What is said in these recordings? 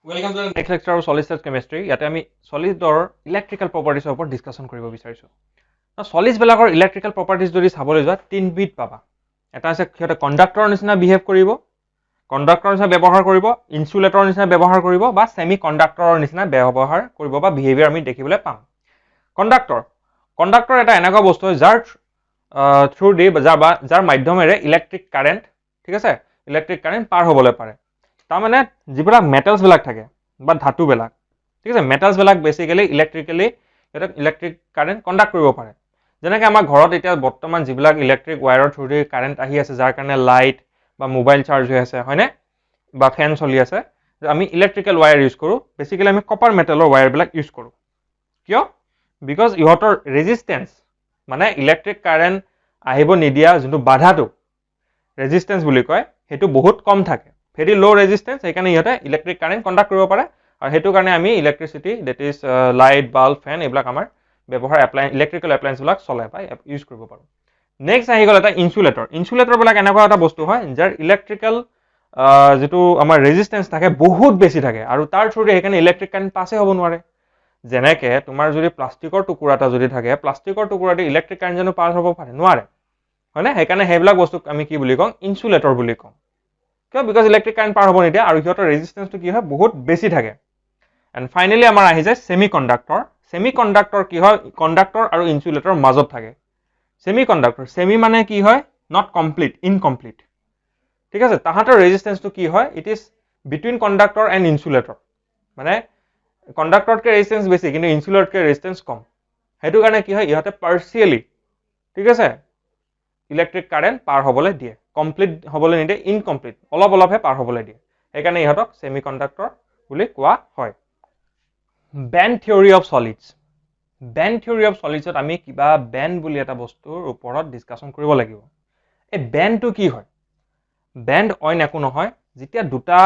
Welcome to the next lecture of solid state chemistry. ইয়াতে আমি সলিডৰ electrical প্ৰপাৰ্টিজৰ ওপৰত discussion কৰিব বিচাৰিছো। সলিডছ বিলাকৰ ইলেক্ট্ৰিকেল প্ৰপাৰ্টিজ যদি চাবলৈ যোৱা তিনবিধ পাবা। এটা আছে কিহতে কণ্ডাক্টৰৰ নিচিনা বিহেভ কৰিব, কণ্ডাক্টৰৰ নিচিনা ব্যৱহাৰ কৰিব, ইনসুলেটৰৰ নিচিনা ব্যৱহাৰ কৰিব বা সেমি কণ্ডাক্টৰৰ নিচিনা ব্যৱহাৰ কৰিব বা বিহেভিয়াৰ আমি দেখিবলৈ পাম। কণ্ডাক্টৰ এটা এনেকুৱা বস্তু যাৰ থ্ৰু দি যাৰ মাধ্যমেৰে ইলেক্ট্ৰিক কাৰেণ্ট, ঠিক আছে, ইলেক্ট্ৰিক কাৰেণ্ট পাৰ হ'বলৈ পাৰে। তাৰমানে যিবিলাক মেটেলছ বিলাক থাকে বা ধাতুবিলাক, ঠিক আছে, মেটেলছ বিলাক basically electrically electric current conduct কৰিব পাৰে। যেনেকৈ আমাৰ ঘৰত এতিয়া বৰ্তমান যিবিলাক ইলেক্ট্ৰিক ৱায়াৰৰ থ্ৰু দি কাৰেণ্ট আহি আছে, যাৰ কাৰণে লাইট বা মোবাইল চাৰ্জ হৈ আছে, হয়নে, বা ফেন চলি আছে, আমি ইলেক্ট্ৰিকেল ৱায়াৰ ইউজ কৰোঁ। বেসিক্যালি আমি কপাৰ মেটেলৰ ৱায়াৰবিলাক ইউজ কৰোঁ। কিয়? বিকজ ইহঁতৰ ৰেজিষ্টেঞ্চ, মানে ইলেক্ট্ৰিক কাৰেণ্ট আহিব নিদিয়া যোনটো বাধাটো, ৰেজিষ্টেঞ্চ বুলি কয়, সেইটো বহুত কম থাকে, ভেৰি ল' ৰেজিষ্টেঞ্চ। সেইকাৰণে ইহঁতে ইলেক্ট্ৰিক কাৰেণ্ট কণ্ডাক্ট কৰিব পাৰে আৰু সেইটো কাৰণে আমি electricity, that is light, bulb, fan, এইবিলাক আমাৰ ব্যৱহাৰ ইলেক্ট্ৰিকেল এপ্লায়েন্সবিলাক চলে বা ইউজ কৰিব পাৰোঁ। নেক্সট আহি গ'ল এটা ইনসুলেটৰ। ইনসুলেটৰবিলাক এনেকুৱা এটা বস্তু হয় যাৰ ইলেক্ট্ৰিকেল যিটো আমাৰ ৰেজিষ্টেঞ্চ থাকে বহুত বেছি থাকে আৰু তাৰ থ্ৰুৰে সেইকাৰণে ইলেক্ট্ৰিক কাৰেণ্ট পাছে হ'ব নোৱাৰে। যেনেকৈ তোমাৰ যদি প্লাষ্টিকৰ টুকুৰা এটা যদি থাকে, প্লাষ্টিকৰ টুকুৰাটো ইলেক্ট্ৰিক কাৰেণ্ট জানো পাছ হ'ব পাৰে? নোৱাৰে, হয়নে? সেইকাৰণে সেইবিলাক বস্তুক আমি কি বুলি কওঁ? ইনসুলেটৰ বুলি কওঁ। কিয়? বিকজ ইলেক্ট্ৰিক কাৰেণ্ট পাৰ হ'ব নিদিয়ে আৰু সিহঁতৰ ৰেজিষ্টেঞ্চটো কি হয়? বহুত বেছি থাকে। এণ্ড ফাইনেলি আমাৰ আহি যায় ছেমি কণ্ডাক্টৰ। ছেমি কণ্ডাক্টৰ কি হয়? কণ্ডাক্টৰ আৰু ইনসুলেটৰৰ মাজত থাকে। ছেমি কণ্ডাক্টৰ, ছেমি মানে কি হয়? নট কমপ্লিট, ইনকমপ্লিট, ঠিক আছে। তাহাঁতৰ ৰেজিষ্টেঞ্চটো কি হয়? It is between conductor and insulator, মানে কণ্ডাক্টৰতকৈ ৰেজিষ্টেঞ্চ বেছি কিন্তু ইনসুলেটতকৈ ৰেজিষ্টেঞ্চ কম। সেইটো কাৰণে কি হয়? ইহঁতে পাৰ্চিয়েলি, ঠিক আছে, ইলেক্ট্ৰিক কাৰেণ্ট পাৰ হ'বলৈ দিয়ে, কমপ্লিট হ'বলৈ নিদিয়ে, ইনকমপ্লিট, অলপ অলপহে পাৰ হ'বলৈ দিয়ে। সেইকাৰণে ইহঁতক ছেমি কণ্ডাক্টৰ বুলি কোৱা হয়। Band theory of solids. Band theory of সলিডছত আমি কিবা বেণ্ড বুলি এটা বস্তুৰ ওপৰত ডিছকাশ্যন কৰিব লাগিব। এই বেণ্ডটো কি হয়? বেণ্ড অইন একো নহয়, যেতিয়া দুটা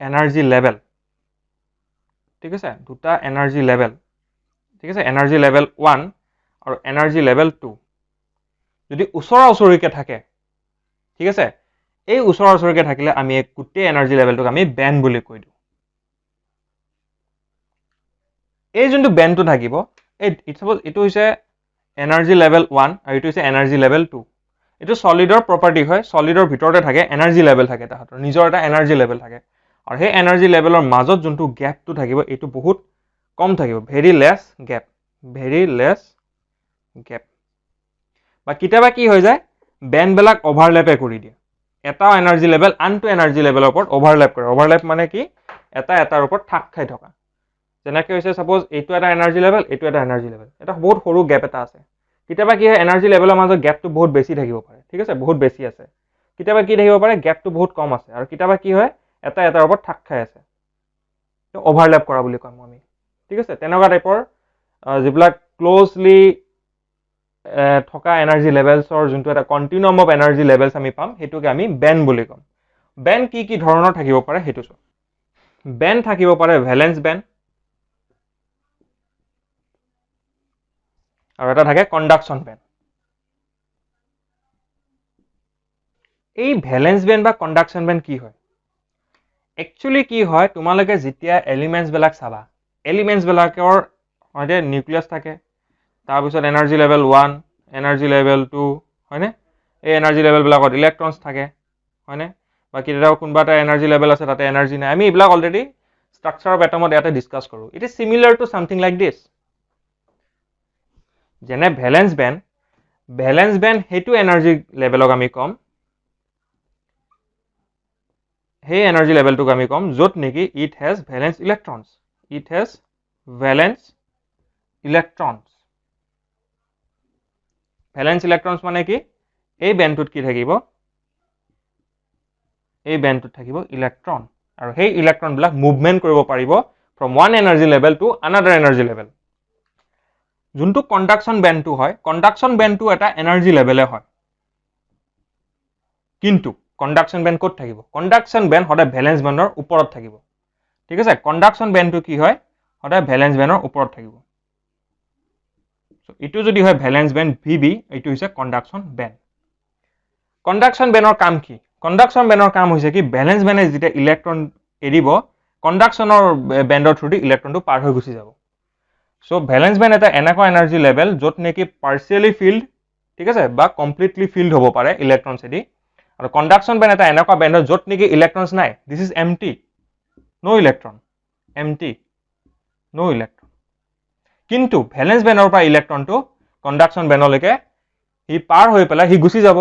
এনাৰ্জি লেভেল, ঠিক আছে, দুটা এনাৰ্জি লেভেল, ঠিক আছে, এনাৰ্জি লেভেল 1 আৰু এনাৰ্জি লেভেল 2 যদি ওচৰা ওচৰিকৈ থাকে, ঠিক আছে, এই ওচৰা ওচৰিকৈ থাকিলে আমি গোটেই এনাৰ্জি লেভেলটোক আমি বেণ্ড বুলি কৈ দিওঁ। এই যোনটো বেণ্ডটো থাকিব, চাপোজ এইটো হৈছে এনাৰ্জি লেভেল 1 আৰু এইটো হৈছে এনাৰ্জি লেভেল 2। এইটো সলিডৰ প্ৰপাৰ্টি হয়, সলিডৰ ভিতৰতে থাকে, এনাৰ্জি লেভেল থাকে, তাহাঁতৰ নিজৰ এটা এনাৰ্জি লেভেল থাকে আৰু সেই এনাৰ্জি লেভেলৰ মাজত যোনটো গেপটো থাকিব এইটো বহুত কম থাকিব, very less gap, very less gap. বা কেতিয়াবা কি হৈ যায়? বেণ্ডবিলাক অভাৰলেপে কৰি দিয়ে, এটা এনাৰ্জি লেভেল আনটো এনাৰ্জি লেভেলৰ ওপৰত অভাৰলেপ কৰে। অভাৰলেপ মানে কি? এটা এটাৰ ওপৰত ঠাক খাই থকা। যেনেকৈ হৈছে ছাপোজ এইটো এটা এনাৰ্জি লেভেল, এইটো এটা এনাৰ্জি লেভেল, এটা বহুত সৰু গেপ এটা আছে। কেতিয়াবা কি হয়? এনাৰ্জি লেভেলৰ মাজত গেপটো বহুত বেছি থাকিব পাৰে, ঠিক আছে, বহুত বেছি আছে। কেতিয়াবা কি থাকিব পাৰে? গেপটো বহুত কম আছে আৰু কেতিয়াবা কি হয়? এটা এটাৰ ওপৰত ঠাক খাই আছে, অভাৰলেপ কৰা বুলি কওঁ আমি, ঠিক আছে। তেনেকুৱা টাইপৰ যিবিলাক ক্লজলি থকা এনাৰ্জি লেভেলছৰ যোনটো এটা কণ্টিনিউম অফ এনাৰ্জি লেভেলছ আমি পাম, সেইটোকে আমি বেণ্ড বুলি ক'ম। বেণ্ড কি কি ধৰণৰ থাকিব পাৰে সেইটো চাওঁ। বেণ্ড থাকিব পাৰে ভেলেন্স বেণ্ড আৰু এটা থাকে কণ্ডাকশ্যন বেণ্ড। এই ভেলেন্স বেণ্ড বা কণ্ডাকশ্যন বেণ্ড কি হয়? একচুৱেলি কি হয়? তোমালোকে যেতিয়া এলিমেণ্টছবিলাক চাবা, এলিমেণ্টছবিলাকৰ সৈতে নিউক্লিয়াছ থাকে, তাৰপিছত এনাৰ্জি লেভেল 1, এনাৰ্জি লেভেল 2, হয়নে? এই এনাৰ্জি লেভেলবিলাকত ইলেক্ট্ৰনছ থাকে, হয়নে? বা কেতিয়াবা কোনোবা এটা এনাৰ্জি লেভেল আছে তাতে এনাৰ্জি নাই। আমি এইবিলাক অলৰেডি ষ্ট্ৰাকচাৰ অফ এটমত ইয়াতে ডিছকাছ কৰোঁ। It is similar to something like this. যেনে ভেলেন্স বেণ্ড, ভেলেন্স বেণ্ড সেইটো এনাৰ্জি লেভেলক আমি ক'ম, সেই এনাৰ্জি লেভেলটোক আমি ক'ম য'ত নেকি it has valence electrons, it has valence electrons. Valence electrons মানে কি? এই বেণ্ডটোত কি থাকিব? এই বেণ্ডটোত থাকিব ইলেক্ট্ৰন আৰু সেই ইলেক্ট্ৰনবিলাক মুভমেণ্ট কৰিব পাৰিব from one energy level to another energy level. যোনটো কণ্ডাকশ্যন বেণ্ডটো হয়, কণ্ডাকশ্যন বেণ্ডটো এটা এনাৰ্জি লেভেলে হয়, কিন্তু কণ্ডাকশ্যন বেণ্ড ক'ত থাকিব? কণ্ডাকশ্যন বেণ্ড সদায় ভেলেন্স বেণ্ডৰ ওপৰত থাকিব, ঠিক আছে। কণ্ডাকশ্যন বেণ্ডটো কি হয়? সদায় ভেলেন্স বেণ্ডৰ ওপৰত থাকিব। এইটো যদি হয় ভেলেন্স বেণ্ড VB, এইটো হৈছে কণ্ডাকশ্যন বেণ্ড। কণ্ডাকশ্যন বেণ্ডৰ কাম কি? কণ্ডাকশ্যন বেণ্ডৰ কাম হৈছে কি? ভেলেন্স বেণ্ডে যেতিয়া ইলেক্ট্ৰন এৰিব, কণ্ডাকশ্যনৰ বেণ্ডৰ থ্ৰুদি ইলেক্ট্ৰনটো পাৰ হৈ গুচি যাব। চ' ভেলেন্স বেণ্ড এটা এনেকুৱা এনাৰ্জি লেভেল য'ত নেকি পাৰ্চিয়েলি ফিল্ড, ঠিক আছে, বা কমপ্লিটলি ফিল্ড হ'ব পাৰে ইলেক্ট্ৰনছেদি। আৰু কণ্ডাকশ্যন বেণ্ড এটা এনেকুৱা বেণ্ড য'ত নেকি ইলেক্ট্ৰনছ নাই, this is empty, no electron, empty, no electron. কিন্তু ভেলেন্স বেণ্ডৰ পৰা ইলেক্ট্ৰনটো কণ্ডাকশ্যন বেণ্ডলৈকে সি পাৰ হৈ পেলাই সি গুচি যাব।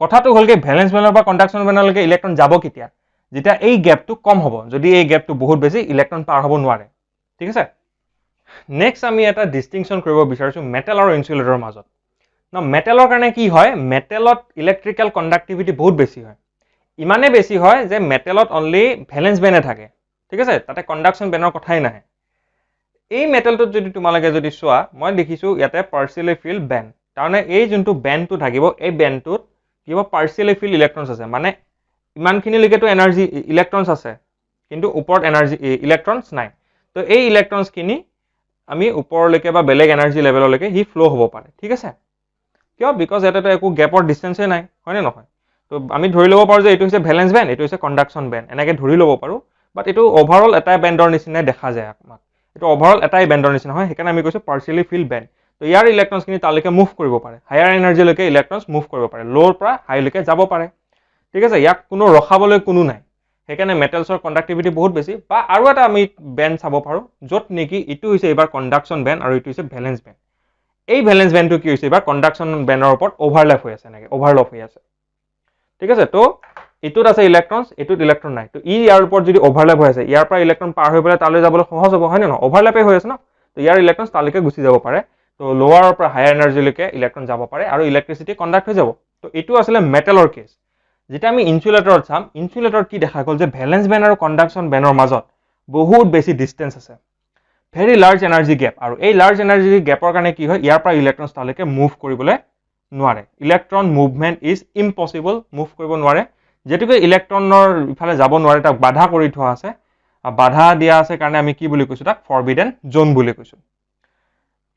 কথাটো হ'ল কি ভেলেন্স বেণ্ডৰ পৰা কণ্ডাকশ্যন বেণ্ডলৈকে ইলেক্ট্ৰন যাব কেতিয়া? যেতিয়া এই গেপটো কম হ'ব। যদি এই গেপটো বহুত বেছি, ইলেক্ট্ৰন পাৰ হ'ব নোৱাৰে, ঠিক আছে। নেক্সট আমি এটা ডিষ্টিংশ্যন কৰিব বিচাৰিছোঁ মেটেল আৰু ইনচুলেটৰৰ মাজত। মেটেলৰ কাৰণে কি হয়, মেটেলত ইলেক্ট্ৰিকেল কণ্ডাক্টিভিটি বহুত বেছি হয়। ইমানেই বেছি হয় যে মেটেলত অনলি ভেলেন্স বেণ্ডে থাকে, ঠিক আছে, তাতে কণ্ডাকশ্যন বেণ্ডৰ কথাই নাহে। এই মেটেলটোত যদি তোমালোকে যদি চোৱা, মই দেখিছোঁ ইয়াতে পাৰ্চিয়েলি ফিল্ড বেণ্ড, তাৰমানে এই যোনটো বেণ্ডটো থাকিব, এই বেণ্ডটোত কি হ'ব, পাৰ্চিয়েলি ফিল্ড ইলেক্ট্ৰনছ আছে, মানে ইমানখিনিলৈকেতো এনাৰ্জি ইলেক্ট্ৰনছ আছে, কিন্তু ওপৰত এনাৰ্জি ইলেক্ট্ৰনছ নাই। তো এই ইলেক্ট্ৰনছখিনি আমি ওপৰলৈকে বা বেলেগ এনাৰ্জি লেভেললৈকে সি ফ্ল' হ'ব পাৰে, ঠিক আছে। কিয়? বিকজ ইয়াতেতো একো গেপৰ ডিষ্টেঞ্চে নাই, হয়নে নহয়? তো আমি ধৰি ল'ব পাৰোঁ যে এইটো হৈছে ভেলেন্স বেণ্ড, এইটো হৈছে কণ্ডাকশ্যন বেণ্ড, এনেকৈ ধৰি ল'ব পাৰোঁ। বাট এইটো অভাৰঅল এটাই বেণ্ডৰ নিচিনাই দেখা যায় আমাক। এইটো অভাৰঅল এটাই বেণ্ডৰ নিচিনা হয়, সেইকাৰণে আমি কৈছোঁ পাৰ্চিয়েলি ফিল্ড বেণ্ড। তো ইয়াৰ ইলেক্ট্ৰনছখিনি তালৈকে মুভ কৰিব পাৰে, হায়াৰ এনাৰ্জিলৈকে ইলেক্ট্ৰনছ মুভ কৰিব পাৰে, ল'ৰ পৰা হাইলৈকে যাব পাৰে, ঠিক আছে। ইয়াক কোনো ৰখাবলৈ কোনো নাই, সেইকাৰণে মেটেলছৰ কণ্ডাক্টিভিটি বহুত বেছি। বা আৰু এটা আমি বেণ্ড চাব পাৰোঁ য'ত নেকি ইটো হৈছে এইবাৰ কণ্ডাকশ্যন বেণ্ড আৰু ইটো হৈছে ভেলেন্স বেণ্ড। এই ভেলেন্স বেণ্ডটো কি হৈছে, এইবাৰ কণ্ডাকশ্যন বেণ্ডৰ ওপৰত অভাৰলেপ হৈ আছে, এনেকৈ অভাৰলপ হৈ আছে, ঠিক আছে। তো এইটোত আছে ইলেক্ট্ৰনছ, এইটোত ইলেক্ট্ৰন নাই। তো ইয়াৰ ওপৰত যদি অভাৰলেপ হৈ আছে, ইয়াৰ পৰা ইলেক্ট্ৰন পাৰ হৈ পেলাই তালৈ যাবলৈ সহজ হ'ব, হয় নে নহয়? অভাৰলেপে হৈ আছে ন, তো ইয়াৰ ইলেক্ট্ৰনছ তালৈকে গুচি যাব পাৰে। তো লোৱাৰৰ পৰা হায়াৰ এনাৰ্জিলৈকে ইলেক্ট্ৰন যাব পাৰে আৰু ইলেক্ট্ৰিচিটি কণ্ডাক্ট হৈ যাব। তো এইটো আছিলে মেটেলৰ কেছ। যেতিয়া আমি ইনচুলেটৰত চাম, ইনচুলেটৰত কি দেখা গ'ল যে ভেলেন্স বেণ্ড আৰু কণ্ডাকশ্যন বেণ্ডৰ মাজত বহুত বেছি ডিষ্টেঞ্চ আছে, ভেৰি লাৰ্জ এনাৰ্জি গেপ। আৰু এই লাৰ্জ এনাৰ্জি গেপৰ কাৰণে কি হয়, ইয়াৰ পৰা ইলেক্ট্ৰনছ তালৈকে মুভ কৰিবলৈ নোৱাৰে। Electron movement is impossible, move কৰিব নোৱাৰে। যিহেতুকে ইলেক্ট্ৰনৰ ইফালে যাব নোৱাৰে, তাক বাধা কৰি থোৱা আছে, বাধা দিয়া আছে কাৰণে আমি কি বুলি কৈছোঁ, তাক ফৰবিডেন জ'ন বুলি কৈছোঁ।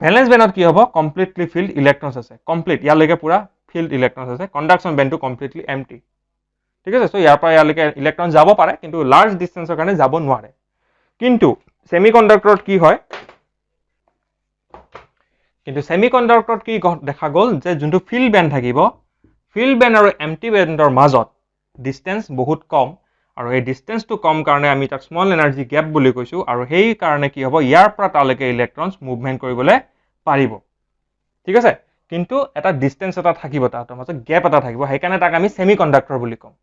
ভেলেন্স বেণ্ডত কি হ'ব, কমপ্লিটলি ফিল্ড ইলেক্ট্ৰনছ আছে, কমপ্লিট ইয়ালৈকে পুৰা ফিল্ড ইলেক্ট্ৰনছ আছে। কণ্ডাকশ্যন বেণ্ডটো কমপ্লিটলি এমটি, ঠিক আছে। চ' ইয়াৰ পৰা ইয়ালৈকে ইলেক্ট্ৰন যাব পাৰে, কিন্তু লাৰ্জ ডিষ্টেঞ্চৰ কাৰণে যাব নোৱাৰে। কিন্তু ছেমি কণ্ডাক্টৰত কি হয়, কি দেখা গ'ল যে যোনটো ফিল্ড বেণ্ড থাকিব, ফিল্ড বেণ্ড আৰু এমটি বেণ্ডৰ মাজত ডিষ্টেঞ্চ বহুত কম। আৰু এই ডিষ্টেঞ্চটো কম কাৰণে আমি তাক স্মল এনাৰ্জি গেপ বুলি কৈছোঁ। আৰু সেই কাৰণে কি হ'ব, ইয়াৰ পৰা তালৈকে ইলেক্ট্ৰনছ মুভমেণ্ট কৰিবলৈ পাৰিব, ঠিক আছে। কিন্তু এটা ডিষ্টেঞ্চ এটা থাকিব, তাহাঁতৰ মাজত গেপ এটা থাকিব, সেইকাৰণে তাক আমি ছেমি কণ্ডাক্টৰ বুলি কওঁ।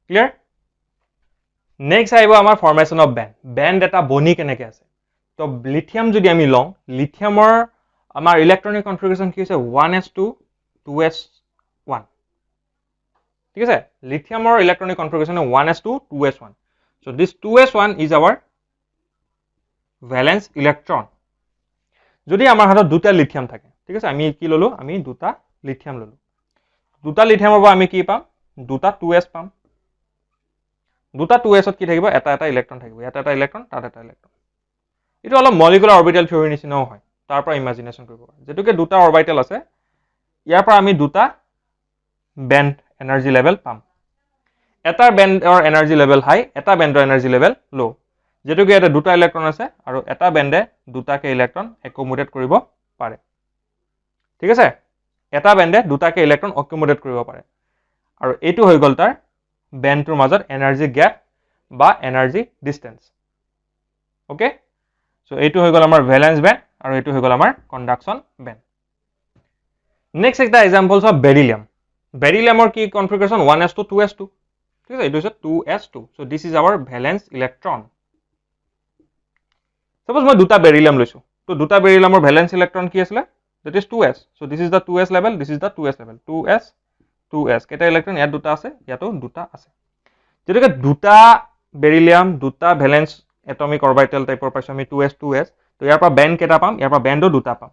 ক্লিয়াৰ? নেক্সট আহিব আমাৰ ফৰ্মেশ্যন অফ বেণ্ড। বেণ্ড এটা বনি কেনেকৈ আছে। তো লিথিয়াম যদি আমি লওঁ, লিথিয়ামৰ আমাৰ ইলেক্ট্ৰনিক কনফিগাৰেশ্যন কি হৈছে, 1s2 2s1, ঠিক আছে। লিথিয়ামৰ electronic configuration 1s2 2s1. So this 2s1 is our valence electron. যদি আমাৰ হাতত দুটা লিথিয়াম থাকে, ঠিক আছে, আমি কি ল'লো, আমি দুটা লিথিয়াম ল'লো। দুটা লিথিয়ামৰ পৰা আমি কি পাম, দুটা 2s পাম। দুটা 2sত কি থাকিব, এটা এটা ইলেক্ট্ৰন থাকিব, ইয়াত এটা ইলেক্ট্ৰন, তাত এটা ইলেক্ট্ৰন। এইটো অলপ মলিকুলাৰ অৰবিটেল থিয়ৰী নিচিনাও হয়, তাৰ পৰা ইমাজিনেশ্যন কৰিব পাৰোঁ। যেতুকে দুটা অৰবিটেল আছে, ইয়াৰ পৰা আমি দুটা বেণ্ড এনাৰ্জি লেভেল পাম। এটা বেণ্ডৰ এনাৰ্জি লেভেল হাই, এটা বেণ্ডৰ এনাৰ্জি লেভেল ল'। যেতুকে ইয়াতে দুটা ইলেক্ট্ৰন আছে আৰু এটা বেণ্ডে দুটাকে ইলেক্ট্ৰন একমোডেট কৰিব পাৰে, ঠিক আছে। এটা বেণ্ডে দুটাকে ইলেক্ট্ৰন একমোডেট কৰিব পাৰে। আৰু এইটো হৈ গ'ল তাৰ বেণ্ডটোৰ মাজত এনাৰ্জি গেপ বা এনাৰ্জি ডিষ্টেঞ্চ, অ'কে। চ' এইটো হৈ গ'ল আমাৰ ভেলেন্স বেণ্ড আৰু এইটো হৈ গ'ল আমাৰ কণ্ডাকশ্যন বেণ্ড। নেক্সট এটা এক্সাম্পলছ অফ বেৰিলিয়াম। বেৰিলিয়ামৰ কি কনফিগাৰেশ্যন, 1s2 2s2, ঠিক আছে। এইটো হৈছে 2s2. So' this is our valence electron. Suppose মই দুটা বেৰিলিয়াম লৈছোঁ, তো দুটা বেৰিলিয়ামৰ ভেলেন্স ইলেক্ট্ৰন কি আছিলে, that is 2s. So this is the 2s level, this is the 2s level, 2s 2s. কেইটা ইলেক্ট্ৰন, ইয়াত দুটা আছে, ইয়াতো দুটা আছে। যেতুকে দুটা বেৰিলিয়াম, দুটা ভেলেন্স এটমিক অৰবিটেল টাইপৰ পাইছোঁ আমি 2s 2s, তো ইয়াৰ পৰা বেণ্ড কেইটা পাম, ইয়াৰ পৰা বেণ্ডো দুটা পাম।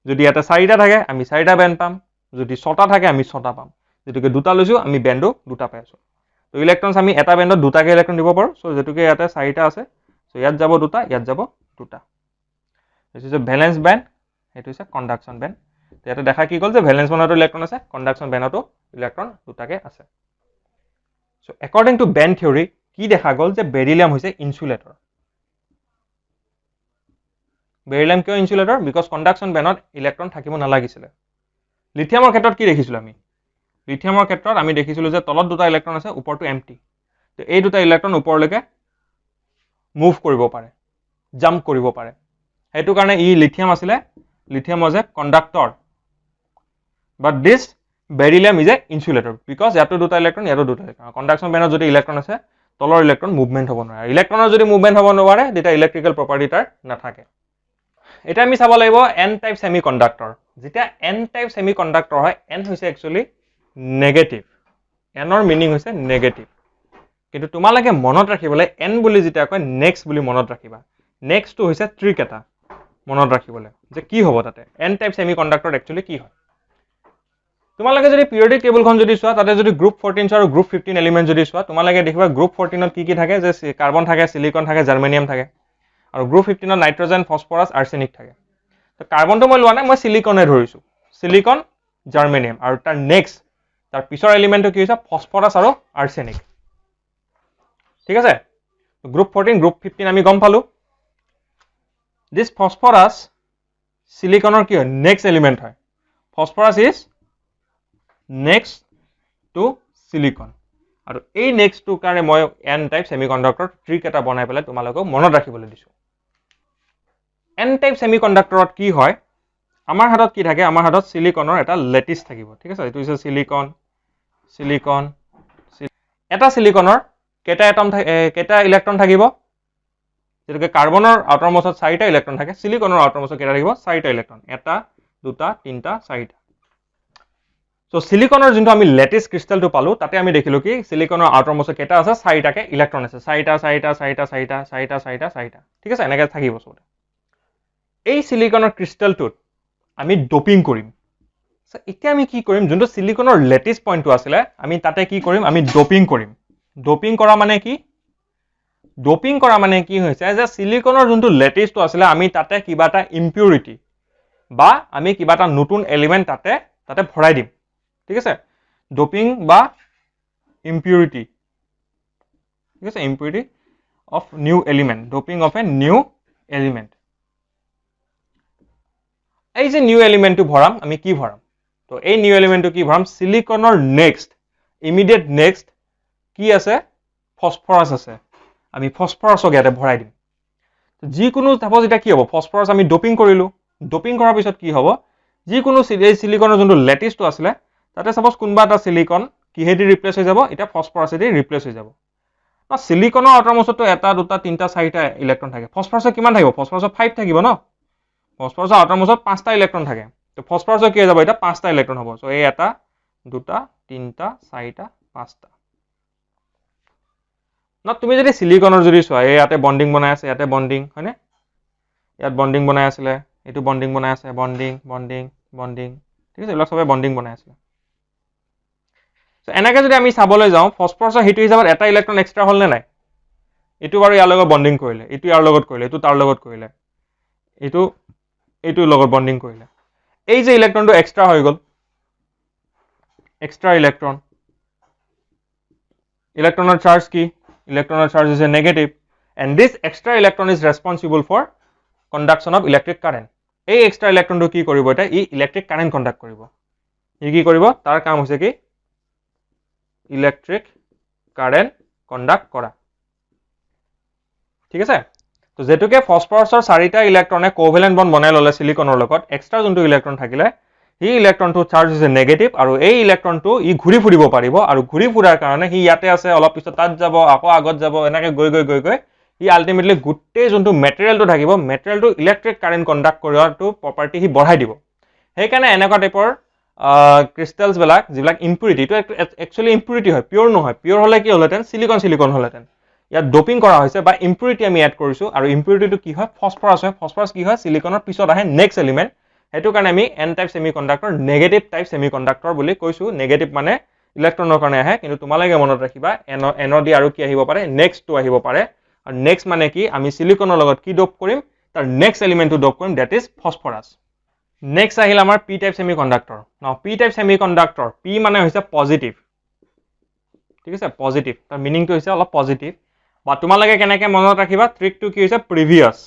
যদি ইয়াতে চাৰিটা থাকে, আমি চাৰিটা বেণ্ড পাম। যদি ছটা থাকে, আমি ছটা পাম। যেতুকে দুটা লৈছোঁ, আমি বেণ্ডো দুটা পাই আছোঁ। তো ইলেক্ট্ৰনছ আমি এটা বেণ্ডত দুটাকে ইলেক্ট্ৰন দিব পাৰোঁ। চ' যেতুকে ইয়াতে চাৰিটা আছে, চ' ইয়াত যাব দুটা, ইয়াত যাব দুটা। এইটো হৈছে ভেলেন্স বেণ্ড, এইটো হৈছে কণ্ডাকশ্যন বেণ্ড। ইয়াতে দেখা কি গ'ল যে ভেলেন্স বেণ্ডতো ইলেক্ট্ৰন আছে, কণ্ডাকশ্যন বেণ্ডতো ইলেক্ট্ৰন দুটাকে আছে। চ' একৰ্ডিং টু বেণ্ড থিয়ৰী কি দেখা গ'ল যে বেৰিলিয়াম হৈছে ইনসুলেটৰ বেৰিলিয়াম কিয় ইনসুলেটৰ বিকজ কণ্ডাকশ্যন বেণ্ডত ইলেক্ট্ৰন থাকিব নালাগিছিলে লিথিয়ামৰ ক্ষেত্ৰত কি দেখিছিলো আমি লিথিয়ামৰ ক্ষেত্ৰত আমি দেখিছিলো যে তলত দুটা ইলেক্ট্ৰন আছে ওপৰটো এম্পটি তো এই দুটা ইলেক্ট্ৰন ওপৰলৈকে মুভ কৰিব পাৰে জাম্প কৰিব পাৰে সেইটো কাৰণে ই লিথিয়াম আছিলে lithium was a conductor but this beryllium is a insulator because ইয়াতো দুটা ইলেক্ট্ৰন ইয়াতো দুটা ইলেক্ট্ৰন কণ্ডাকশ্যন বেণ্ডত যদি ইলেক্ট্ৰন আছে তলৰ ইলেক্ট্ৰন মুভমেন্ট হ'ব নোৱাৰে ইলেক্ট্ৰনৰ যদি মুভমেন্ট হ'ব নোৱাৰে তেতিয়া ইলেক্ট্ৰিকেল প্ৰপাৰ্টি তাৰ নাথাকে এটা আমি চাব লাগিব n টাইপ সেমিকন্ডাক্টৰ যেতিয়া n টাইপ সেমিকন্ডাক্টৰ হয় n হৈছে একচুয়ালি নেগেটিভ n ৰ মিনিং হৈছে নেগেটিভ কিন্তু তোমালোকে মনত ৰাখিবলৈ n বুলি যেতিয়া কয় নেক্সট বুলি মনত ৰাখিবা নেক্সটটো হৈছে ট্ৰিক এটা মনত ৰাখিবলৈ যে কি হ'ব তাতে n টাইপ সেমিকন্ডাক্টৰ একচুয়ালি কি হয় তোমালোকে যদি পিৰিয়ডিক টেবুলখন যদি চোৱা তাতে যদি গ্ৰুপ 14 আৰু গ্ৰুপ 15 এলিমেন্ট যদি চোৱা তোমালোকে দেখিবা গ্ৰুপ 14ত কি থাকে যে কাৰ্বন থাকে সিলিকন থাকে জাৰ্মেনিয়াম থাকে আৰু গ্ৰুপ 15ত নাইট্ৰজেন ফসফৰাছ আৰ্ছেনিক থাকে তো কাৰ্বনটো মই লোৱা নাই মই সিলিকনে ধৰিছো সিলিকন জাৰ্মেনিয়াম আৰু তাৰ নেক্সট তাৰ পিছৰ এলিমেন্টটো কি হৈছে ফসফৰাছ আৰু আৰ্ছেনিক ঠিক আছে গ্ৰুপ 14 গ্ৰুপ 15 আমি গম পালো this phosphorus siliconor ki hoy next element hoy phosphorus is next to silicon aru ei next to kare moi n type semiconductor trick eta banai pele tumalok monot rakhibole disu n type semiconductor ot ki hoy amar hatot ki thake amar hatot siliconor eta lattice thakibo thik ase etu is silicon eta siliconor keta atom keta electron thakibo যেটাকে কাৰ্বনৰ outer মোস্টত 4টা electron থাকে সিলিকনৰ outer মোস্টত কেটা থাকিব 4টা electron এটা দুটা তিনটা 4টা সো সিলিকনৰ যোনটো আমি লেটিস ক্ৰিস্টালটো পালো তাতে আমি দেখিলো কি সিলিকনৰ আউটাৰ মোস্টত কেটা আছে 4টাকে ইলেক্ট্ৰন আছে 4টা ঠিক আছে এনেকৈ থাকিব সব এই সিলিকনৰ ক্ৰিস্টালটোত আমি ডোপিং কৰিম সো এতিয়া আমি কি কৰিম যোনটো সিলিকনৰ লেটিস পইণ্টটো আছিল আমি তাতে কি কৰিম আমি ডোপিং কৰা মানে কি ডোপিং কৰা মানে কি হৈছে যে সিলিকনৰ যোনটো লেটিসটো আছিল আমি তাতে কিবা এটা ইম্পিউৰিটি বা আমি কিবা এটা নতুন এলিমেন্ট তাতে ভৰাই দিম ঠিক আছে ডোপিং বা ইম্পিউৰিটি ঠিক আছে impurity of new element doping of a new element এই যে নিউ এলিমেন্টটো ভৰাম আমি কি ভৰাম তো এই নিউ এলিমেন্টটো কি ভৰাম সিলিকনৰ নেক্সট ইমিডিয়েট নেক্সট কি আছে ফসফৰাছ আছে আমি ফসফৰাছক ইয়াতে ভৰাই দিম যিকোনো সাপোজ এটা কি হ'ব ফসফৰাছ আমি ডোপিং কৰিলো ডোপিং কৰাৰ পিছত কি হ'ব যিকোনো সিলিকনৰ যোনটো লেটিসটো আছিল তাতে সাপোজ কোনবা এটা সিলিকন কিহেদি ৰিপ্লেস হৈ যাব এটা ফসফৰাছেদি ৰিপ্লেস হৈ যাব না সিলিকনৰ আউটাৰ মোস্টত এটা দুটা তিনটা 4টা ইলেক্ট্ৰন থাকে ফসফৰাছৰ কিমান থাকিব ফসফৰাছৰ 5 থাকিব ন ফসফৰাছৰ আউটাৰ মোস্টত 5টা ইলেক্ট্ৰন থাকে তো ফসফৰাছৰ কি হৈ যাব এটা 5টা ইলেক্ট্ৰন হ'ব সো এই এটা দুটা তিনটা 4টা 5টা না তুমি যদি সিলিকনৰ যদি চোৱা এই ইয়াতে বন্ডিং বনাই আছে ইয়াতে বন্ডিং হয়নে ইয়াত বন্ডিং বনাই আছিল এটো বন্ডিং বনাই আছে বন্ডিং ঠিক আছে এবিলাক সবে বন্ডিং বনাই আছে সো এনেকৈ যদি আমি চাবলৈ যাওঁ ফসফৰাছৰ হিটো হিচাপত এটা ইলেক্ট্ৰন এক্সট্ৰা হল নে নাই এটো বাৰু ইয়াৰ লগত বন্ডিং কৰিলে এটো ইয়াৰ লগত কৰিলে এটো তাৰ লগত কৰিলে এটো লগত বন্ডিং কৰিলে এই যে ইলেক্ট্ৰনটো এক্সট্ৰা হৈ গল এক্সট্ৰা ইলেক্ট্ৰনৰ চাৰ্জ কি electron charge is a negative and this extra electron is responsible for conduction of electric current এই extra electron to কি কৰিব এটা ই electric current conduct কৰিব ই কি কৰিব তাৰ কাম হৈছে কি electric current conduct কৰা ঠিক আছে তো যেতুকে ফসফৰাছৰ 4টা ইলেক্ট্ৰনে কোভেলেন্ট বন্ড বনাই ললে সিলিকনৰ লগত এক্সট্ৰা যোনটো ইলেক্ট্ৰন থাকিলে হি ইলেক্ট্ৰনটো চাৰ্জ ইজ নেগেটিভ আৰু এই ইলেক্ট্ৰনটো ই ঘূৰি ফুৰিব পাৰিব আৰু ঘূৰি ফুৰাৰ কাৰণে হি ইয়াতে আছে অলপ পিছত তাত যাব আকৌ আগত যাব এনেকৈ গৈ হি আলটিমেটলি গুটেই যোনটো মেটেৰিয়েলটো থাকিব মেটেৰিয়েলটো ইলেক্ট্ৰিক কাৰেন্ট কন্ডাক্ট কৰাটো প্ৰপাৰ্টি হি বঢ়াই দিব সেই কাৰণে এনেকুৱা টাইপৰ ক্ৰিস্টালছ বিলাক যিবিলাক ইম্পিউৰিটি তো একচুয়ালি ইম্পিউৰিটি হয় পিওৰ নহয় পিওৰ হলে কি হলতেন সিলিকন হলতেন ইয়াত ডোপিং কৰা হৈছে বা ইম্পিউৰিটি আমি এড কৰিছো আৰু ইম্পিউৰিটিটো কি হয় ফসফৰাছ কি হয় সিলিকনৰ পিছত আহে নেক্সট এলিমেন্ট হেতু কাৰণে আমি n type semiconductor negative type semiconductor বুলি কৈছো নেগেটিভ মানে ইলেক্ট্ৰনৰ কাৰণে আহে কিন্তু তোমালোকে মনত ৰাখিবা n দি আৰু কি আহিব পাৰে নেক্সট টু আহিব পাৰে আৰু নেক্সট মানে কি আমি সিলিকনৰ লগত কি ডোপ কৰিম তাৰ নেক্সট এলিমেন্টটো ডোপ কৰিম দ্যাট ইজ ফসফৰাছ নেক্সট আহিল আমাৰ p টাইপ সেমিকন্ডাক্টৰ নাও p টাইপ সেমিকন্ডাক্টৰ p মানে হৈছে পজিটিভ ঠিক আছে পজিটিভ তাৰ মিনিংটো হৈছে অলপ পজিটিভ বা তোমালোকে কেনেকৈ মনত ৰাখিবা ট্ৰিকটো কি হৈছে প্ৰিভিয়াছ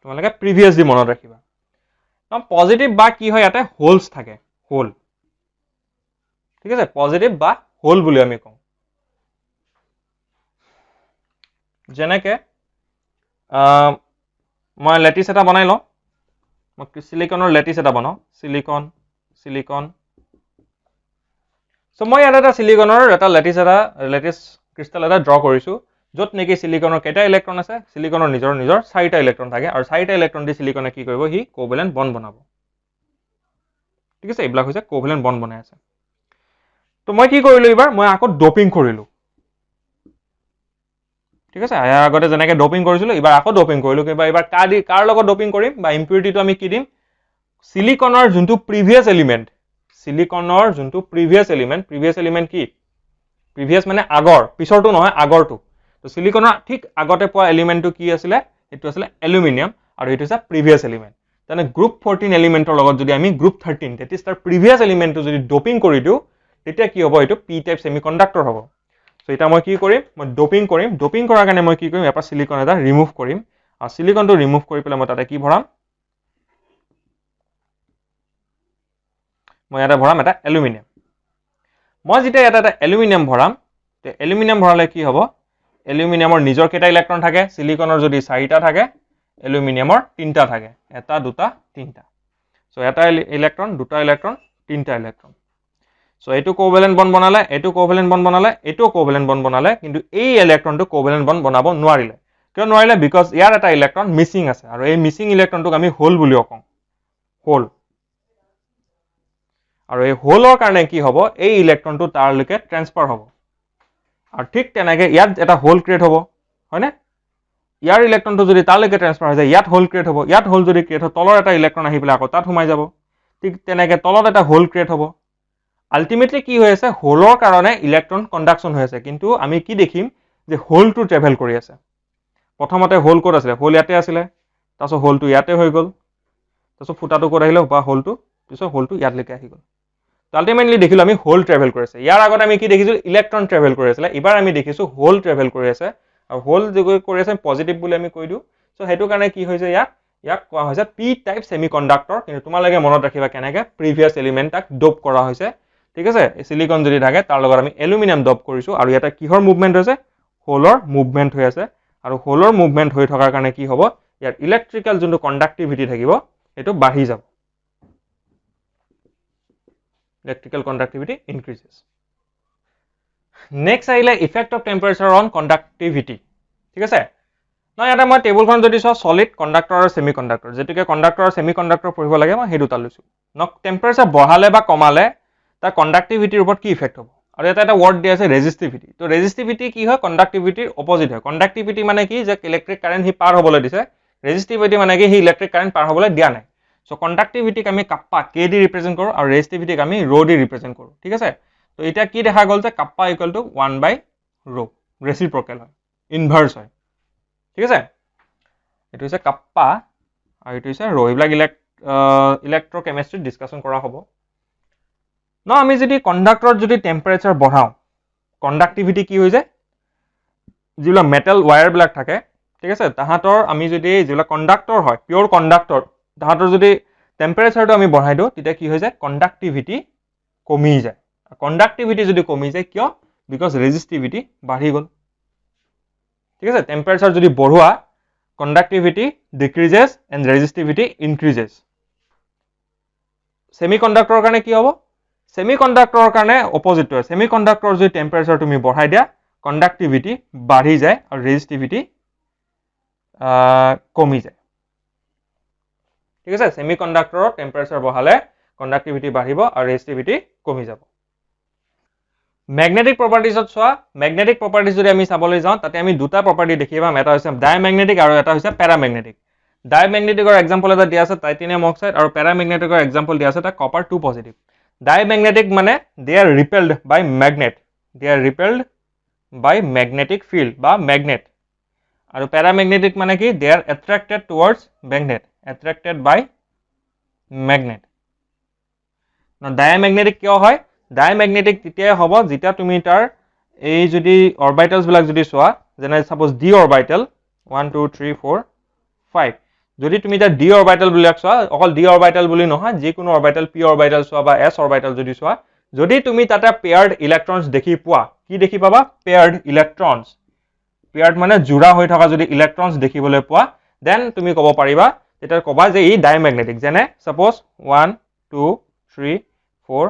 তোমালোকে প্ৰিভিয়াছ দি মনত ৰাখিবা পজিটিভ বা কি হয় ইয়াতে হোলছ থাকে হোল ঠিক আছে পজিটিভ বা হোল বুলি আমি কওঁ যেনেকৈ মই লেটিছ এটা বনাই লওঁ মই সিলিকনৰ লেটিছ এটা বনাওঁ সিলিকন চ' মই ইয়াত এটা সিলিকনৰ এটা লেটিছ ক্ৰিষ্টেল এটা ড্ৰ কৰিছোঁ য'ত নেকি সিলিকনৰ কেইটা ইলেক্ট্ৰন আছে সিলিকনৰ নিজৰ 4টা ইলেক্ট্ৰন থাকে আৰু 4টা ইলেক্ট্ৰন দি সিলিকনে কি কৰিব সি কোভেলেণ্ট বন্ড বনাব ঠিক আছে এইবিলাক হৈছে কোভেলেণ্ট বন্ড বনাই আছে তো মই কি কৰিলোঁ এইবাৰ মই আকৌ ডোপিং কৰিলোঁ ঠিক আছে ইয়াৰ আগতে যেনেকৈ ডোপিং কৰিছিলোঁ এইবাৰ আকৌ ডোপিং কৰিলোঁ কিবা এইবাৰ কাৰ লগত ডোপিং কৰিম বা ইম্পিউৰিটিটো আমি কি দিম সিলিকনৰ যোনটো প্ৰিভিয়াছ এলিমেণ্ট প্ৰিভিয়াছ এলিমেণ্ট কি প্ৰিভিয়াছ মানে আগৰ পিছৰটো নহয় আগৰটো তো সিলিকনৰ ঠিক আগতে পোৱা এলিমেণ্টটো কি আছিলে এইটো আছিলে এলুমিনিয়াম আৰু এইটো হৈছে প্ৰিভিয়াছ এলিমেণ্ট তেনে গ্ৰুপ 14 এলিমেণ্টৰ লগত যদি আমি গ্ৰুপ 13 that is তাৰ প্ৰিভিয়াছ এলিমেণ্টটো যদি ডোপিং কৰি দিওঁ তেতিয়া কি হ'ব এইটো পি টাইপ সেমিকণ্ডাক্টৰ হ'ব সো এটা মই কি কৰিম মই ডোপিং কৰাৰ কাৰণে মই কি কৰিম ইয়াৰ পৰা সিলিকন এটা ৰিমুভ কৰিম আৰু সিলিকনটো ৰিমুভ কৰি পেলাই মই তাতে কি ভৰাম মই ইয়াতে ভৰাম এটা এলুমিনিয়াম মই যেতিয়া এটা এলুমিনিয়াম ভৰাম তে এলুমিনিয়াম ভৰালে কি হ'ব এলুমিনিয়ামৰ নিজৰ কেইটা ইলেক্ট্ৰন থাকে সিলিকনৰ যদি 4টা থাকে এলুমিনিয়ামৰ 3টা থাকে এটা দুটা 3টা সো এটা ইলেক্ট্ৰন দুটা ইলেক্ট্ৰন 3টা ইলেক্ট্ৰন সো এইটো কোভেলেণ্ট বন্ড বনালে এইটো কোভেলেণ্ট বন্ড বনালে এইটো কোভেলেণ্ট বন্ড বনালে কিন্তু এই ইলেক্ট্ৰনটো কোভেলেণ্ট বন্ড বনাব নোৱাৰিলে কিয় নোৱাৰিলে বিকজ ইয়াৰ এটা ইলেক্ট্ৰন মিছিং আছে আৰু এই মিছিং ইলেক্ট্ৰনটোক আমি হোল বুলি কওঁ হোল আৰু এই হোলৰ কাৰণে কি হ'ব এই ইলেক্ট্ৰনটো তাৰলৈকে ট্ৰান্সফাৰ হ'ব আৰু ঠিক তেনেকৈ ইয়াত এটা হোল ক্ৰিয়েট হ'ব হয়নে ইয়াৰ ইলেক্ট্ৰনটো যদি তাৰলৈকে ট্ৰান্সফাৰ হৈ যায় ইয়াত হোল ক্ৰিয়েট হ'ব ইয়াত হোল যদি ক্ৰিয়েট হয় তলৰ এটা ইলেক্ট্ৰন আহি পেলাই আকৌ তাত সোমাই যাব ঠিক তেনেকৈ তলত এটা হোল ক্ৰিয়েট হ'ব আল্টিমেটলি কি হৈ আছে হোলৰ কাৰণে ইলেক্ট্ৰন কণ্ডাকশ্যন হৈ আছে কিন্তু আমি কি দেখিম যে হোলটো ট্ৰেভেল কৰি আছে প্ৰথমতে হোল ক'ত আছিলে হোল ইয়াতে আছিলে তাৰপিছত হোলটো ইয়াতে হৈ গ'ল তাৰপিছত ফুটাটো ক'ত আহিলে বা হোলটো তাৰপিছত হোলটো ইয়াতলৈকে আহি গ'ল আল্টিমেটলি দেখিলোঁ আমি হোল ট্ৰেভেল কৰি আছে ইয়াৰ আগত আমি কি দেখিছোঁ ইলেক্ট্ৰন ট্ৰেভেল কৰি আছিলে এইবাৰ আমি দেখিছোঁ হোল ট্ৰেভেল কৰি আছে আৰু হোল যে কৰি আছে পজিটিভ বুলি আমি কৈ দিওঁ চ' সেইটো কাৰণে কি হৈছে ইয়াক কোৱা হৈছে পি টাইপ সেমিকণ্ডাক্টৰ কিন্তু তোমালোকে মনত ৰাখিবা কেনেকৈ প্ৰিভিয়াছ এলিমেণ্ট তাক ডোপ কৰা হৈছে ঠিক আছে সিলিকন যদি থাকে তাৰ লগত আমি এলুমিনিয়াম ডোপ কৰিছোঁ আৰু ইয়াতে কিহৰ মুভমেণ্ট হৈছে হোলৰ মুভমেণ্ট হৈ আছে আৰু হোলৰ মুভমেণ্ট হৈ থকাৰ কাৰণে কি হ'ব ইয়াৰ ইলেক্ট্ৰিকেল যোনটো কণ্ডাক্টিভিটি থাকিব সেইটো বাঢ়ি যাব electrical conductivity increases. Next আহিলে effect of temperature on conductivity. ঠিক আছে না ইয়াতে মই টেবুলখন যদি চাওঁ সলিড কণ্ডাক্টৰ আৰু সেমিকণ্ডাক্টৰ যেতুকে কণ্ডাক্টৰ আৰু সেমিকণ্ডাক্টৰ পঢ়িব লাগে মই সেই দুটা লৈছোঁ ন টেম্পাৰেচাৰ বঢ়ালে বা কমালে তাৰ কণ্ডাক্টিভিটিৰ ওপৰত কি ইফেক্ট হ'ব আৰু ইয়াতে এটা ৱৰ্ড দিয়া আছে ৰেজিষ্টিভিটি তো ৰেজিষ্টিভিটি কি হয় কণ্ডাক্টিভিটিৰ অপজিট হয় কণ্ডাক্টিভিটি মানে কি যে ইলেক্ট্ৰিক কাৰেণ্ট সি পাৰ হ'বলৈ দিছে ৰেজিষ্টিভিটি মানে কি সি ইলেক্ট্ৰিক কাৰেণ্ট পাৰ হ'বলৈ দিয়া নাই সো কণ্ডাক্টিভিটিক আমি কাপ্পা কে দি ৰিপ্ৰেজেণ্ট কৰোঁ আৰু ৰেজিষ্টিভিটিক আমি ৰ দি ৰিপ্ৰেজেণ্ট কৰোঁ ঠিক আছে তো এতিয়া কি দেখা গ'ল যে কাপ্পা ইকুৱেল টু 1/ρ ৰেচিপ্ৰকেল হয় ইনভাৰ্স হয় ঠিক আছে এইটো হৈছে কাপ্পা আৰু এইটো হৈছে ৰ এইবিলাক ইলেক্ট্ৰকেমিষ্ট্ৰিত ডিছকাশ্যন কৰা হ'ব ন আমি যদি কণ্ডাক্টৰত যদি টেম্পাৰেচাৰ বঢ়াওঁ কণ্ডাক্টিভিটি কি হৈ যায় যিবিলাক মেটেল ৱায়াৰবিলাক থাকে ঠিক আছে তাহাঁতৰ আমি যদি যিবিলাক কণ্ডাক্টৰ হয় পিয়'ৰ কণ্ডাক্টৰ তাহাঁতৰ যদি টেম্পাৰেচাৰটো আমি বঢ়াই দিওঁ তেতিয়া কি হৈ যায় কণ্ডাক্টিভিটি কমি যায় কণ্ডাক্টিভিটি যদি কমি যায় কিয় বিকজ ৰেজিষ্টিভিটি বাঢ়ি গ'ল ঠিক আছে টেম্পাৰেচাৰ যদি বঢ়োৱা কণ্ডাক্টিভিটি ডিক্ৰিজেছ এণ্ড ৰেজিষ্টিভিটি ইনক্ৰিজেছ সেমিকণ্ডাক্টৰৰ কাৰণে কি হ'ব সেমিকণ্ডাক্টৰৰ কাৰণে অপজিটটো হয় সেমিকণ্ডাক্টৰৰ যদি টেম্পাৰেচাৰ তুমি বঢ়াই দিয়া কণ্ডাক্টিভিটি বাঢ়ি যায় আৰু ৰেজিষ্টিভিটি কমি যায় ঠিক আছে সেমিকণ্ডাক্টৰৰ টেম্পাৰেচাৰ বঢ়ালে কণ্ডাক্টিভিটি বাঢ়িব আৰু ৰেজিষ্টিভিটি কমি যাব ম্যাগনেটিক প্ৰপাৰ্টিজত চোৱা ম্যাগনেটিক প্ৰপাৰ্টিজ যদি আমি চাবলৈ যাওঁ তাতে আমি দুটা প্ৰপাৰ্টি দেখি পাম এটা হৈছে ডাইমেগনেটিক আৰু এটা হৈছে পেৰামেগনেটিক ডাইমেগনেটিকৰ এক্সাম্পল এটা দিয়া আছে টাইটেনিয়াম অক্সাইড আৰু পেৰামেগনেটিকৰ এক্সাম্পল দিয়া আছে এটা কপাৰ 2 পজিটিভ ডাইমেগনেটিক মানে they are repelled by magnetic field বা ম্যাগনেট আৰু পেৰামেগনেটিক মানে কি they are attracted towards magnet attracted by magnet now diamagnetic কিয় হয় diamagnetic তেতিয়া হ'ব যেতিয়া তুমি তাৰ এই যদি অৰবিটেলছ বিলাক যদি চোৱা যেনে সাপোজ ডি অৰবিটেল 1 2 3 4 5 যদি তুমি এটা ডি অৰবিটেল বিলাক চোৱা অকল ডি অৰবিটেল বুলি নহয় যিকোনো অৰবিটেল পি অৰবিটেল চোৱা বা এছ অৰবিটেল যদি চোৱা যদি তুমি তাতে পেয়াৰ্ড ইলেক্ট্ৰনছ দেখি পোৱা কি দেখি পাবা পেয়াৰ্ড ইলেক্ট্ৰনছ পেয়াৰ্ড মানে জোড়া হৈ থকা যদি ইলেক্ট্ৰনছ দেখিবলৈ পোৱা দেন তুমি ক'ব পাৰিবা এটা কবা যে ই ডাইমেগনেটিক যেনে সাপোজ 1 2 3 4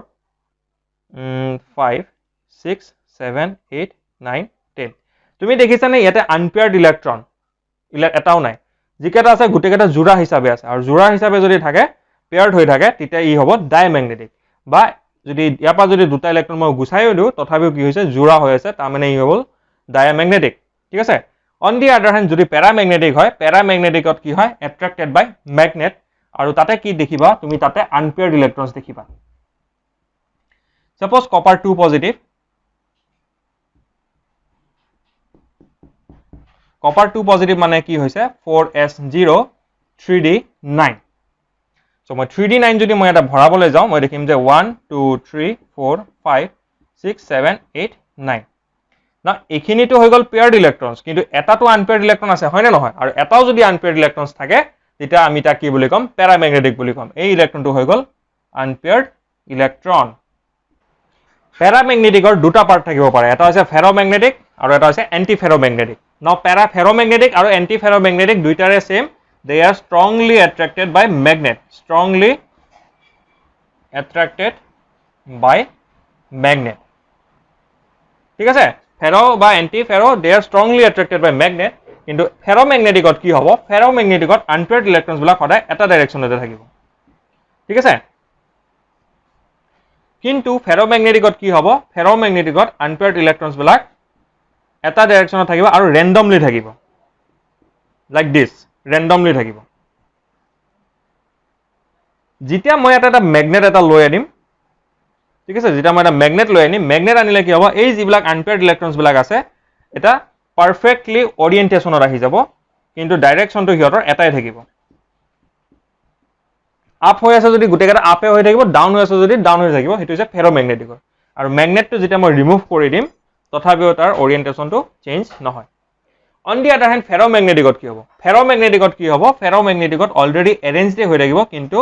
5 6 7 8 9 10 তুমি দেখিছানে ইয়াতে আনপেয়াৰ্ড ইলেক্ট্ৰন এটাও নাই যিকেইটা আছে গোটেইকেইটা জোড়া হিচাপে আছে আৰু জোড়া হিচাপে যদি থাকে পেয়াৰ্ড হৈ থাকে তেতিয়া ই হ'ব ডাইমেগনেটিক বা যদি ইয়াৰ পৰা যদি দুটা ইলেক্ট্ৰন মই গুচাইও দিওঁ তথাপিও কি হৈছে জোড়া হৈ আছে তাৰ মানে ই হ'ল ডাইমেগনেটিক ঠিক আছে অন দি আদাৰ হেণ্ড যদি প্যাৰামেগনেটিক হয় প্যাৰামেগনেটিকত কি হয় এট্ৰাক্টেড বাই মেগনেট আৰু তাতে কি দেখিবা তুমি তাতে আনপেয়াৰ্ড ইলেক্ট্ৰনছ দেখিবা suppose copper 2 positive copper 2 positive মানে কি হৈছে 4s0 3d9 সো মই 3d9 যদি মই এটা ভৰাবলৈ যাওঁ মই দেখিম যে 1 2 3 4 5 6 7 8 9 না এখিনিটো হৈ গল পেয়াৰ্ড ইলেক্ট্ৰনছ কিন্তু এটাটো আনপেয়াৰ্ড ইলেক্ট্ৰন আছে হয় না নহয় আৰু এটাও যদি আনপেয়াৰ্ড ইলেক্ট্ৰনছ থাকে তেতিয়া আমি তাক কি বুলি কম প্যাৰামেগনেটিক বুলি কম এই ইলেক্ট্ৰনটো হৈ গল আনপেয়াৰ্ড ইলেক্ট্ৰন প্যাৰামেগনেটিকৰ দুটা পাৰ্ট থাকিব পাৰে এটা হৈছে ফেৰোমেগনেটিক আৰু এটা হৈছে এন্টি ফেৰোমেগনেটিক নাও ফেৰোমেগনেটিক আৰু এন্টি ফেৰোমেগনেটিক দুইটাৰে same they are strongly attracted by magnet strongly attracted by magnet ঠিক আছে ফেৰো বা anti pharaoh they are strongly attracted by magnet কিন্তু ফেৰোমেগনেটিকত কি হ'ব ফেৰোমেগনেটিকত আনপেয়াৰ্ড ইলেক্ট্ৰনছ বিলাক সদায় এটা ডাইৰেকশনতে থাকিব ঠিক আছে কিন্তু ফেৰোমেগনেটিকত কি হ'ব ফেৰোমেগনেটিকত আনপেয়াৰ্ড ইলেক্ট্ৰনছ বিলাক এটা ডাইৰেকশনত থাকিব আৰু ৰেন্ডমলি থাকিব লাইক দিস ৰেন্ডমলি থাকিব যেতিয়া মই এটা ম্যাগনেট এটা লৈ আনিম ঠিক আছে যেতিয়া মই এটা ম্যাগনেট লৈ আনিম ম্যাগনেট আনিলে কি হ'ব এই যিবিলাক আনপেয়াৰ্ড ইলেক্ট্ৰনছ বিলাক আছে এটা পাৰফেক্টলি ওৰিয়েন্টেশনত আহি যাব কিন্তু ডাইৰেকশনটো হিয়তৰ এটাই থাকিব আপ হৈ আছে যদি গোটেইকেইটা আপে হৈ থাকিব ডাউন হৈ আছে যদি ডাউন হৈ থাকিব হেতু হৈছে ফেৰোমেগনেটিকৰ আৰু ম্যাগনেটটো যেতিয়া মই ৰিমুভ কৰি দিম তথাপিও তাৰ ওৰিয়েন্টেশনটো চেঞ্জ নহয় On the other hand, ferromagneticot কি হ'ব? Ferromagneticot কি হ'ব? Ferromagneticot already arranged হৈ থাকিব কিন্তু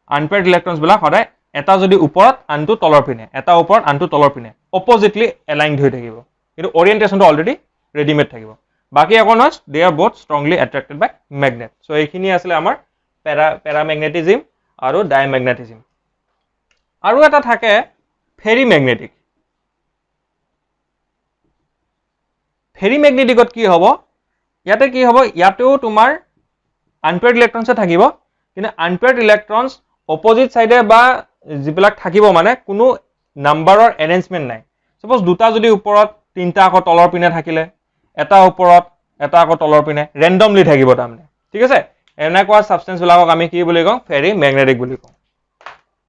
unpaired electrons বিলাক সদায় এটা যদি ওপৰত আনটো তলৰ পিনে এটা ওপৰত আনটো তলৰ পিনে oppositely aligned হৈ থাকিব কিন্তু orientationটো already ready made থাকিব বাকি একনস they are both strongly attracted by magnet so এইখিনি আসলে আমাৰ paramagnetism আৰু diamagnetism আৰু এটা থাকে ferrimagnetic ফেৰিমেগনেটিকত কি হ'ব ইয়াতে কি হ'ব ইয়াতেও তোমাৰ আনপেয়াৰ্ড ইলেক্ট্ৰনছ থাকিব কিন্তু আনপেয়াৰ্ড ইলেক্ট্ৰনছ অপোজিট সাইডে বা যিবিলাক থাকিব মানে কোনো নাম্বাৰৰ এৰেঞ্জমেন্ট নাই সপোজ দুটা যদি ওপৰত তিনটা আকৌ তলৰ পিনে থাকিলে এটা ওপৰত এটা আকৌ তলৰ পিনে ৰেন্ডমলি থাকিব তাৰমানে ঠিক আছে এনেকুৱা সাবষ্টেন্স বিলাকক আমি কি বুলি কওঁ ফেৰিমেগনেটিক বুলি কওঁ